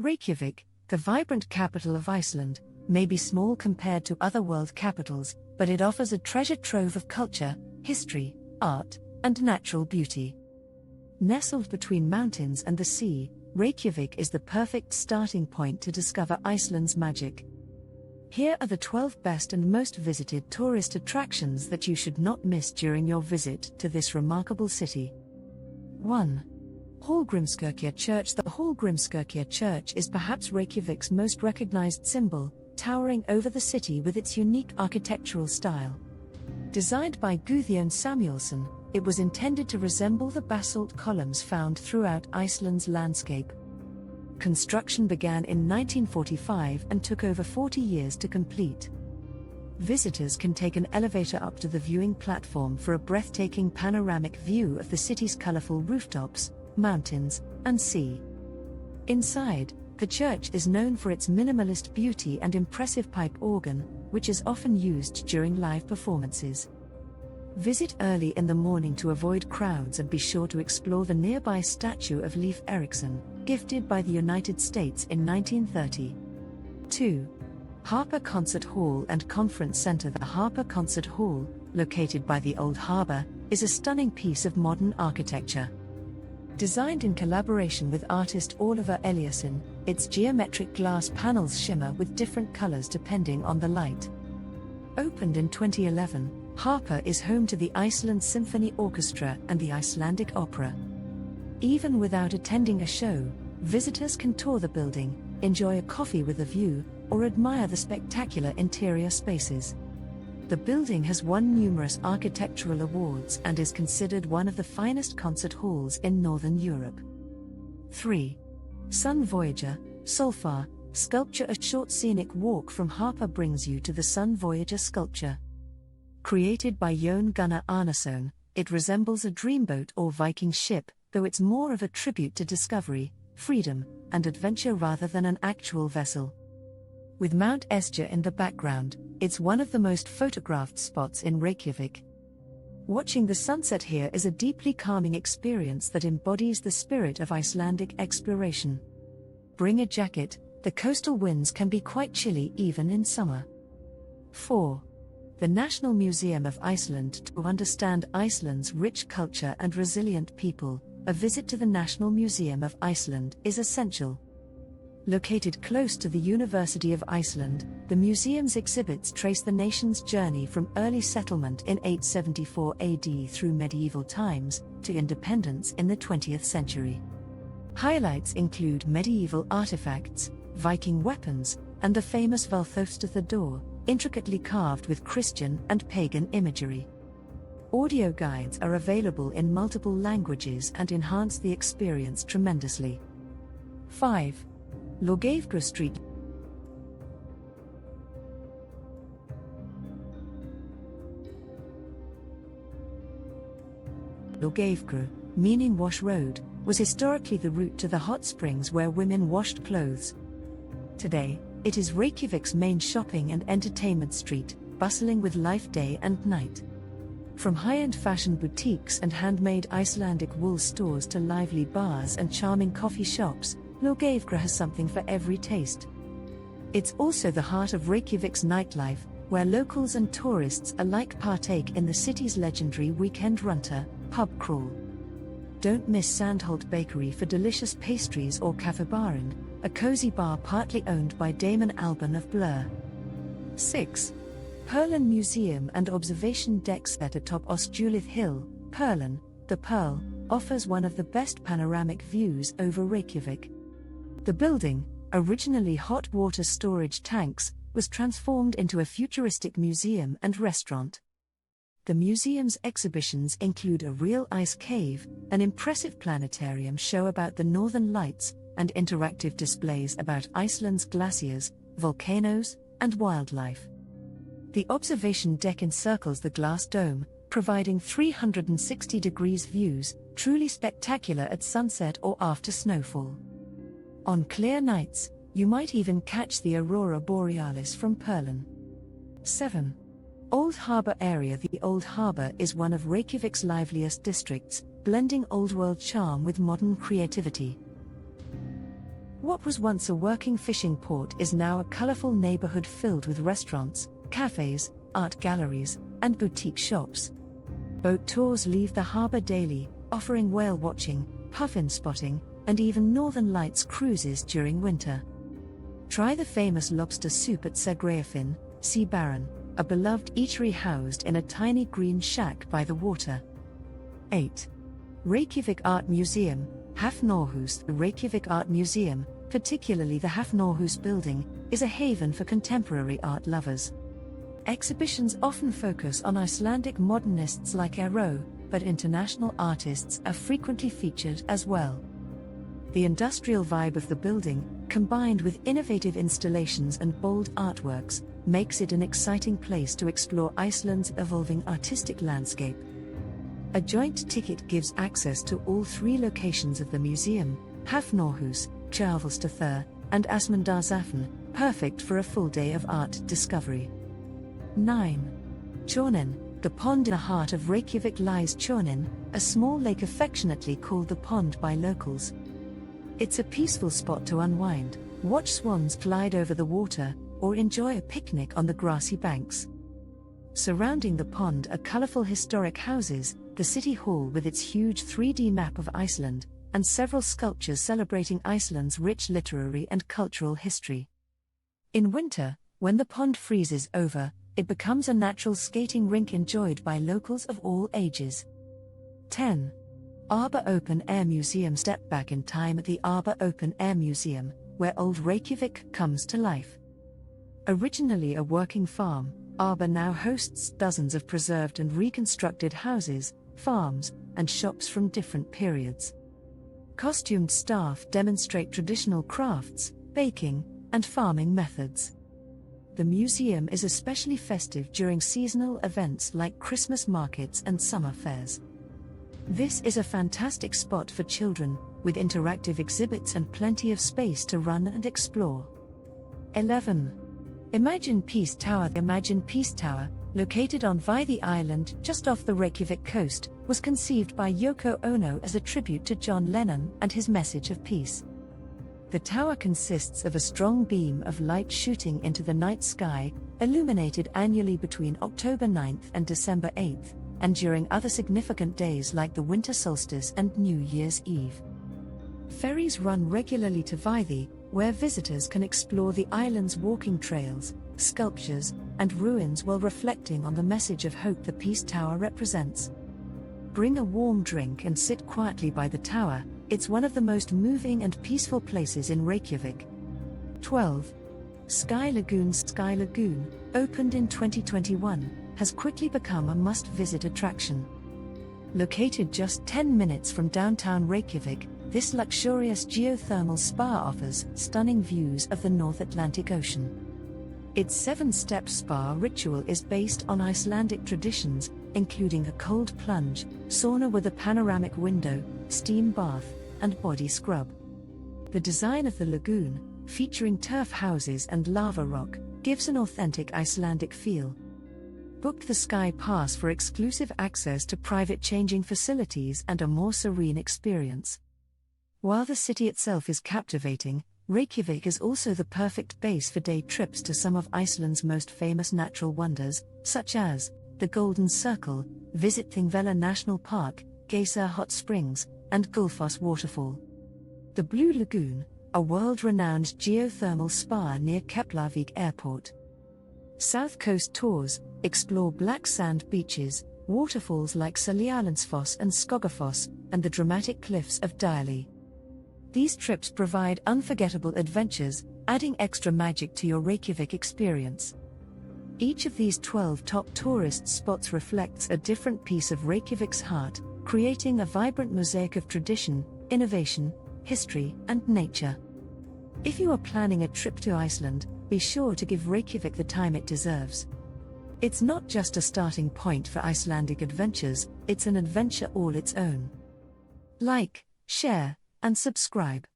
Reykjavik, the vibrant capital of Iceland, may be small compared to other world capitals, but it offers a treasure trove of culture, history, art, and natural beauty. Nestled between mountains and the sea, Reykjavik is the perfect starting point to discover Iceland's magic. Here are the 12 best and most visited tourist attractions that you should not miss during your visit to this remarkable city. 1. Hallgrímskirkja Church. The Hallgrímskirkja Church is perhaps Reykjavik's most recognized symbol, towering over the city with its unique architectural style. Designed by Guðjón Samúelsson, it was intended to resemble the basalt columns found throughout Iceland's landscape. Construction began in 1945 and took over 40 years to complete. Visitors can take an elevator up to the viewing platform for a breathtaking panoramic view of the city's colorful rooftops, mountains, and sea. Inside, the church is known for its minimalist beauty and impressive pipe organ, which is often used during live performances. Visit early in the morning to avoid crowds and be sure to explore the nearby statue of Leif Erikson, gifted by the United States in 1930. 2. Harpa Concert Hall and Conference Center. The Harpa Concert Hall, located by the Old Harbour, is a stunning piece of modern architecture. Designed in collaboration with artist Oliver Eliasson, its geometric glass panels shimmer with different colors depending on the light. Opened in 2011, Harpa is home to the Iceland Symphony Orchestra and the Icelandic Opera. Even without attending a show, visitors can tour the building, enjoy a coffee with a view, or admire the spectacular interior spaces. The building has won numerous architectural awards and is considered one of the finest concert halls in Northern Europe. 3. Sun Voyager Sculpture. A short scenic walk from Harpa brings you to the Sun Voyager Sculpture. Created by Jón Gunnar Arnason, it resembles a dreamboat or Viking ship, though it's more of a tribute to discovery, freedom, and adventure rather than an actual vessel. With Mount Esja in the background, it's one of the most photographed spots in Reykjavik. Watching the sunset here is a deeply calming experience that embodies the spirit of Icelandic exploration. Bring a jacket, the coastal winds can be quite chilly even in summer. 4. The National Museum of Iceland. To understand Iceland's rich culture and resilient people, a visit to the National Museum of Iceland is essential. Located close to the University of Iceland, the museum's exhibits trace the nation's journey from early settlement in 874 AD through medieval times to independence in the 20th century. Highlights include medieval artifacts, Viking weapons, and the famous Valþjófstarður door, intricately carved with Christian and pagan imagery. Audio guides are available in multiple languages and enhance the experience tremendously. 5. Laugavegur Street. Laugavegur, meaning wash road, was historically the route to the hot springs where women washed clothes. Today, it is Reykjavik's main shopping and entertainment street, bustling with life day and night. From high-end fashion boutiques and handmade Icelandic wool stores to lively bars and charming coffee shops, Laugavegur has something for every taste. It's also the heart of Reykjavik's nightlife, where locals and tourists alike partake in the city's legendary weekend runter, pub crawl. Don't miss Sandholt Bakery for delicious pastries or Kaffibaren, a cozy bar partly owned by Damon Albarn of Blur. 6. Perlan Museum and Observation Deck. Set atop Ostjulith Hill, Perlan, the Pearl, offers one of the best panoramic views over Reykjavik. The building, originally hot water storage tanks, was transformed into a futuristic museum and restaurant. The museum's exhibitions include a real ice cave, an impressive planetarium show about the northern lights, and interactive displays about Iceland's glaciers, volcanoes, and wildlife. The observation deck encircles the glass dome, providing 360 degrees views, truly spectacular at sunset or after snowfall. On clear nights, you might even catch the aurora borealis from Perlan. 7. Old Harbour area. The Old Harbour is one of Reykjavik's liveliest districts, blending old-world charm with modern creativity. What was once a working fishing port is now a colorful neighborhood filled with restaurants, cafes, art galleries, and boutique shops. Boat tours leave the harbor daily, offering whale watching, puffin spotting, and even Northern Lights cruises during winter. Try the famous lobster soup at Segrafin, Sea Baron, a beloved eatery housed in a tiny green shack by the water. 8. Reykjavík Art Museum, Hafnarhús. The Reykjavík Art Museum, particularly the Hafnarhús building, is a haven for contemporary art lovers. Exhibitions often focus on Icelandic modernists like Ero, but international artists are frequently featured as well. The industrial vibe of the building, combined with innovative installations and bold artworks, makes it an exciting place to explore Iceland's evolving artistic landscape. A joint ticket gives access to all 3 locations of the museum, Hafnarhús, Kjarvalsstaðir, and Ásmundarsafn, perfect for a full day of art discovery. 9. Tjörnin. The pond in the heart of Reykjavik lies Tjörnin, a small lake affectionately called the pond by locals. It's a peaceful spot to unwind, watch swans glide over the water, or enjoy a picnic on the grassy banks. Surrounding the pond are colorful historic houses, the city hall with its huge 3D map of Iceland, and several sculptures celebrating Iceland's rich literary and cultural history. In winter, when the pond freezes over, it becomes a natural skating rink enjoyed by locals of all ages. 10. Árbær Open Air Museum. Step back in time at the Árbær Open Air Museum, where old Reykjavik comes to life. Originally a working farm, Árbær now hosts dozens of preserved and reconstructed houses, farms, and shops from different periods. Costumed staff demonstrate traditional crafts, baking, and farming methods. The museum is especially festive during seasonal events like Christmas markets and summer fairs. This is a fantastic spot for children, with interactive exhibits and plenty of space to run and explore. 11. Imagine Peace Tower. Imagine Peace Tower, located on Viðey Island just off the Reykjavik coast, was conceived by Yoko Ono as a tribute to John Lennon and his message of peace. The tower consists of a strong beam of light shooting into the night sky, illuminated annually between October 9th and December 8th, and during other significant days like the winter solstice and New Year's Eve. Ferries run regularly to Viðey, where visitors can explore the island's walking trails, sculptures, and ruins while reflecting on the message of hope the Peace Tower represents. Bring a warm drink and sit quietly by the tower. It's one of the most moving and peaceful places in Reykjavik. 12. Sky Lagoon. Sky Lagoon, opened in 2021, has quickly become a must-visit attraction. Located just 10 minutes from downtown Reykjavik, this luxurious geothermal spa offers stunning views of the North Atlantic Ocean. Its 7-step spa ritual is based on Icelandic traditions, including a cold plunge, sauna with a panoramic window, steam bath, and body scrub. The design of the lagoon, featuring turf houses and lava rock, gives an authentic Icelandic feel. Book the Sky Pass for exclusive access to private changing facilities and a more serene experience. While the city itself is captivating, Reykjavik is also the perfect base for day trips to some of Iceland's most famous natural wonders, such as the Golden Circle, visit Thingvellir National Park, Geysir Hot Springs, and Gullfoss Waterfall. The Blue Lagoon, a world-renowned geothermal spa near Keflavik Airport. South Coast tours explore black sand beaches, waterfalls like Seljalandsfoss and Skogafoss, and the dramatic cliffs of Dali. These trips provide unforgettable adventures, adding extra magic to your Reykjavik experience. Each of these 12 top tourist spots reflects a different piece of Reykjavik's heart, creating a vibrant mosaic of tradition, innovation, history, and nature. If you are planning a trip to Iceland, be sure to give Reykjavik the time it deserves. It's not just a starting point for Icelandic adventures, it's an adventure all its own. Like, share, and subscribe.